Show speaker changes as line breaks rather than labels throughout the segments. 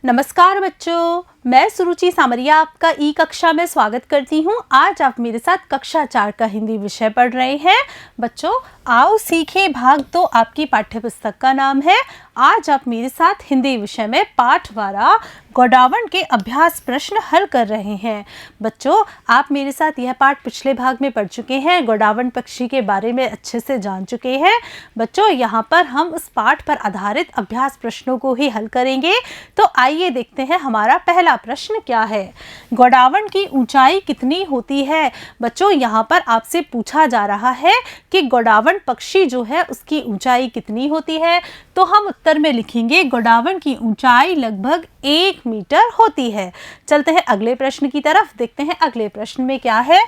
नमस्कार बच्चों, मैं सुरुचि सामरिया आपका ई कक्षा में स्वागत करती हूँ। आज आप मेरे साथ कक्षा 4 का हिंदी विषय पढ़ रहे हैं। बच्चों आओ सीखें भाग 2 आपकी पाठ्यपुस्तक का नाम है। आज आप मेरे साथ हिंदी विषय में पाठ 12 गोडावण के अभ्यास प्रश्न हल कर रहे हैं। बच्चों आप मेरे साथ यह पाठ पिछले भाग में पढ़ चुके हैं, गोडावण पक्षी के बारे में अच्छे से जान चुके हैं। बच्चों यहाँ पर हम उस पाठ पर आधारित अभ्यास प्रश्नों को ही हल करेंगे। तो आइए देखते हैं हमारा पहला प्रश्न क्या है। गोडावण की ऊंचाई कितनी होती है? बच्चों यहाँ पर आपसे पूछा जा रहा है कि गोडावण पक्षी जो है उसकी ऊंचाई कितनी होती है। तो हम उत्तर में लिखेंगे गोडावण की ऊंचाई लगभग 1 मीटर होती है। चलते हैं अगले प्रश्न की तरफ, देखते हैं अगले प्रश्न में क्या है।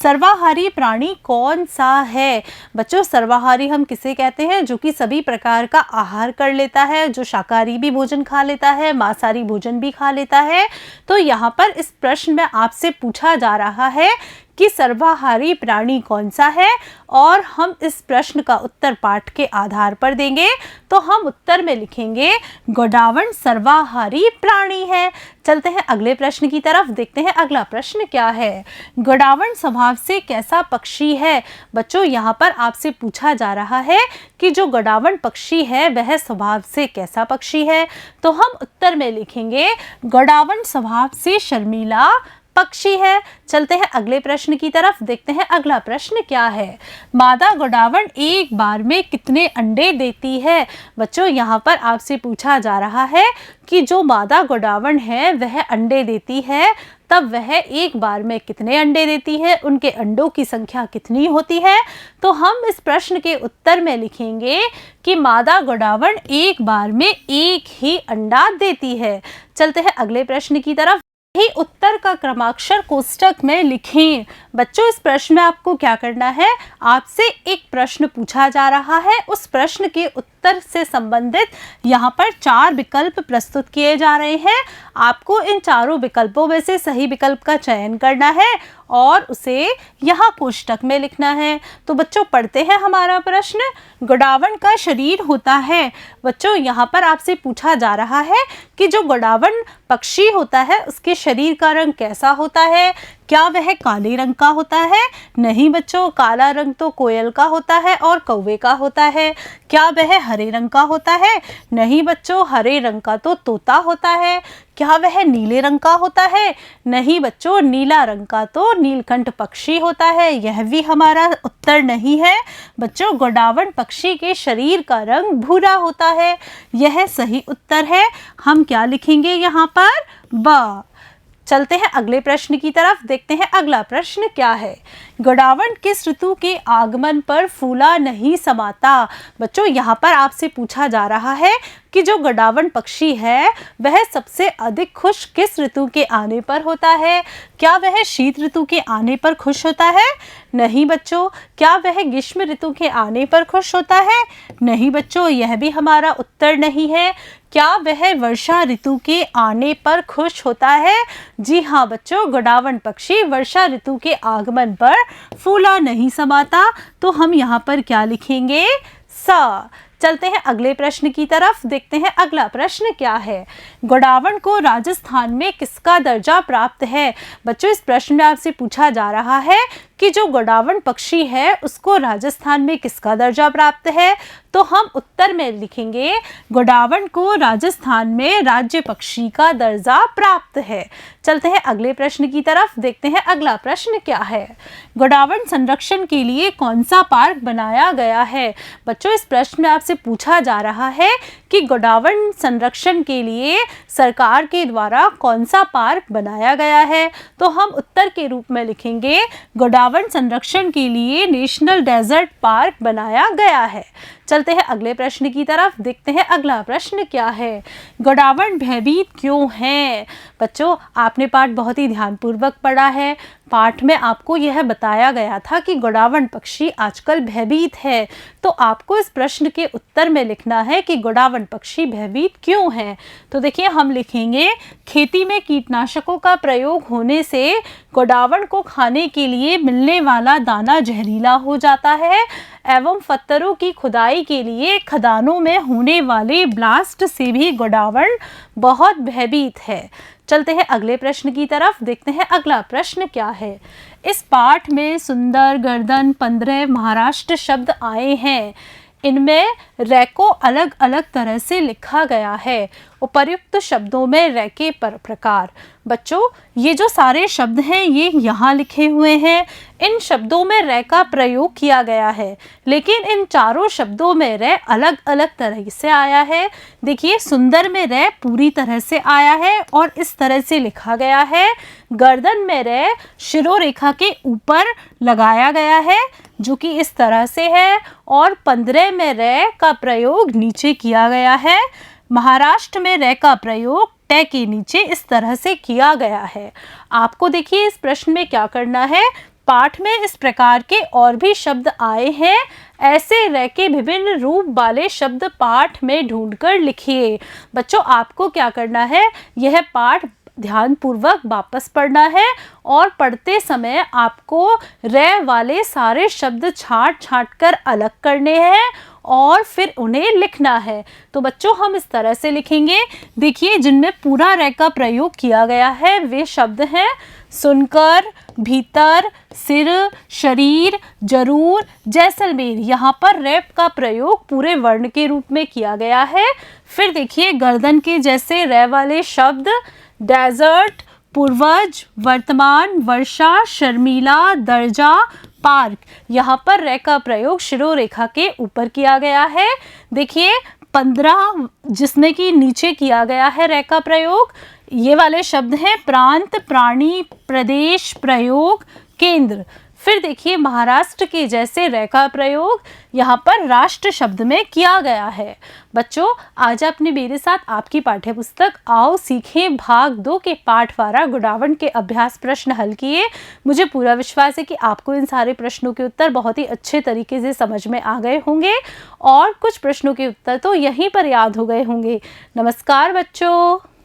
सर्वाहारी प्राणी कौन सा है? बच्चों सर्वाहारी हम किसे कहते हैं? जो कि सभी प्रकार का आहार कर लेता है, जो शाकाहारी भी भोजन खा लेता है, मांसाहारी भोजन भी खा लेता है। तो यहाँ पर इस प्रश्न में आपसे पूछा जा रहा है कि सर्वाहारी प्राणी कौन सा है, और हम इस प्रश्न का उत्तर पाठ के आधार पर देंगे। तो हम उत्तर में लिखेंगे गोडावण सर्वाहारी प्राणी है। चलते हैं अगले प्रश्न की तरफ, देखते हैं अगला प्रश्न क्या है। गोडावण स्वभाव से कैसा पक्षी है? बच्चों यहाँ पर आपसे पूछा जा रहा है कि जो गोडावण पक्षी है वह स्वभाव से कैसा पक्षी है। तो हम उत्तर में लिखेंगे गोडावण स्वभाव से शर्मीला पक्षी है। चलते हैं अगले प्रश्न की तरफ, देखते हैं अगला प्रश्न क्या है। मादा गोडावण एक बार में कितने अंडे देती है? बच्चों यहाँ पर आपसे पूछा जा रहा है कि जो मादा गोडावण है वह अंडे देती है, तब वह एक बार में कितने अंडे देती है, उनके अंडों की संख्या कितनी होती है। तो हम इस प्रश्न के उत्तर में लिखेंगे कि मादा गोडावण एक बार में एक ही अंडा देती है। चलते हैं अगले प्रश्न की तरफ, ही उत्तर का क्रमाक्षर कोष्टक में लिखें। बच्चों इस प्रश्न में आपको क्या करना है, आपसे एक प्रश्न पूछा जा रहा है, उस प्रश्न के उत्तर से संबंधित यहाँ पर 4 विकल्प प्रस्तुत किए जा रहे हैं। आपको इन चारों विकल्पों में से सही विकल्प का चयन करना है और उसे यहाँ कोष्टक में लिखना है। तो बच्चों पढ़ते हैं हमारा प्रश्न। गोडावण का शरीर होता है। बच्चों यहाँ पर आपसे पूछा जा रहा है कि जो गोडावण पक्षी होता है उसके शरीर का रंग कैसा होता है। क्या वह काले रंग का होता है? नहीं बच्चों, काला रंग तो कोयल का होता है और कौवे का होता है। क्या वह हरे रंग का होता है? नहीं बच्चों, हरे रंग का तो तोता होता है। क्या वह नीले रंग का होता है? नहीं बच्चों, नीला रंग का तो नीलकंठ पक्षी होता है। यह भी हमारा उत्तर नहीं है। बच्चों गोडावण पक्षी के शरीर का रंग भूरा होता है, यह सही उत्तर है। हम क्या लिखेंगे यहाँ पर? ब। चलते हैं अगले प्रश्न की तरफ, देखते हैं अगला प्रश्न क्या है। गोडावण किस ऋतु के आगमन पर फूला नहीं समाता? बच्चों यहाँ पर आपसे पूछा जा रहा है कि जो गोडावण पक्षी है वह सबसे अधिक खुश किस ऋतु के आने पर होता है। क्या वह शीत ऋतु के आने पर खुश होता है? नहीं बच्चों। क्या वह ग्रीष्म ऋतु के आने पर खुश होता है? नहीं बच्चों, यह भी हमारा उत्तर नहीं है। क्या वह वर्षा ऋतु के आने पर खुश होता है? जी हाँ बच्चों, गोडावण पक्षी वर्षा ऋतु के आगमन पर फूला नहीं समाता। तो हम यहाँ पर क्या लिखेंगे? सा। चलते हैं अगले प्रश्न की तरफ, देखते हैं अगला प्रश्न क्या है। गोडावण को राजस्थान में किसका दर्जा प्राप्त है? बच्चों इस प्रश्न में आपसे पूछा जा रहा है कि जो गोडावण पक्षी है उसको राजस्थान में किसका दर्जा प्राप्त है। तो हम उत्तर में लिखेंगे गोडावण को राजस्थान में राज्य पक्षी का दर्जा प्राप्त है। चलते हैं अगले प्रश्न की तरफ, देखते हैं अगला प्रश्न क्या है। गोडावण संरक्षण के लिए कौन सा पार्क बनाया गया है? बच्चों इस प्रश्न में आपसे पूछा जा रहा है कि गोडावण संरक्षण के लिए सरकार के द्वारा कौन सा पार्क बनाया गया है। तो हम उत्तर के रूप में लिखेंगे गोडावण संरक्षण के लिए नेशनल डेजर्ट पार्क बनाया गया है। चलते हैं अगले प्रश्न की तरफ, देखते हैं अगला प्रश्न क्या है। गोडावण भयभीत क्यों है? बच्चों आपने पाठ बहुत ही ध्यानपूर्वक पढ़ा है। पाठ में आपको यह बताया गया था कि गोडावण पक्षी आजकल भयभीत है। तो आपको इस प्रश्न के उत्तर में लिखना है कि गोडावण पक्षी भयभीत क्यों है। तो देखिए हम लिखेंगे, खेती में कीटनाशकों का प्रयोग होने से गोडावण को खाने के लिए मिलने वाला दाना जहरीला हो जाता है एवं पत्थरों की खुदाई के लिए खदानों में होने वाले ब्लास्ट से भी गोडावण बहुत भयभीत है। चलते हैं अगले प्रश्न की तरफ, देखते हैं अगला प्रश्न क्या है। इस पाठ में सुंदर, गर्दन, 15 महाराष्ट्र शब्द आए हैं। इनमें रै को अलग अलग तरह से लिखा गया है। उपर्युक्त शब्दों में रै के प्रकार। बच्चों ये जो सारे शब्द हैं ये यहाँ लिखे हुए हैं। इन शब्दों में रै का प्रयोग किया गया है, लेकिन इन चारों शब्दों में रै अलग अलग तरह से आया है। देखिए सुंदर में रै पूरी तरह से आया है और इस तरह से लिखा गया है। गर्दन में रै शिरोरेखा के ऊपर लगाया गया है जो कि इस तरह से है, और 15 में रै का प्रयोग नीचे किया गया है। महाराष्ट्र में रै का प्रयोग ट के नीचे इस तरह से किया गया है। आपको देखिए इस प्रश्न में क्या करना है, पाठ में इस प्रकार के और भी शब्द आए हैं, ऐसे रै के विभिन्न रूप वाले शब्द पाठ में ढूंढकर लिखिए। बच्चों आपको क्या करना है, यह पाठ ध्यानपूर्वक वापस पढ़ना है और पढ़ते समय आपको रै वाले सारे शब्द छांट कर अलग करने हैं और फिर उन्हें लिखना है। तो बच्चों हम इस तरह से लिखेंगे। देखिए जिनमें पूरा रै का प्रयोग किया गया है वे शब्द हैं सुनकर, भीतर, सिर, शरीर, जरूर, जैसलमेर। यहाँ पर रै का प्रयोग पूरे वर्ण के रूप में किया गया है। फिर देखिए गर्दन के जैसे रै वाले शब्द डेजर्ट, पूर्वज, वर्तमान, वर्षा, शर्मीला, दर्जा, पार्क। यहाँ पर रै का प्रयोग शिरोरेखा के ऊपर किया गया है। देखिए 15 जिसमें कि नीचे किया गया है रै का प्रयोग, ये वाले शब्द हैं प्रांत, प्राणी, प्रदेश, प्रयोग, केंद्र। फिर देखिए महाराष्ट्र के जैसे रै का प्रयोग यहाँ पर राष्ट्र शब्द में किया गया है। बच्चों आज आपने मेरे साथ आपकी पाठ्यपुस्तक आओ सीखें भाग 2 के पाठवारा गोडावण के अभ्यास प्रश्न हल किए। मुझे पूरा विश्वास है कि आपको इन सारे प्रश्नों के उत्तर बहुत ही अच्छे तरीके से समझ में आ गए होंगे और कुछ प्रश्नों के उत्तर तो यहीं पर याद हो गए होंगे। नमस्कार बच्चों।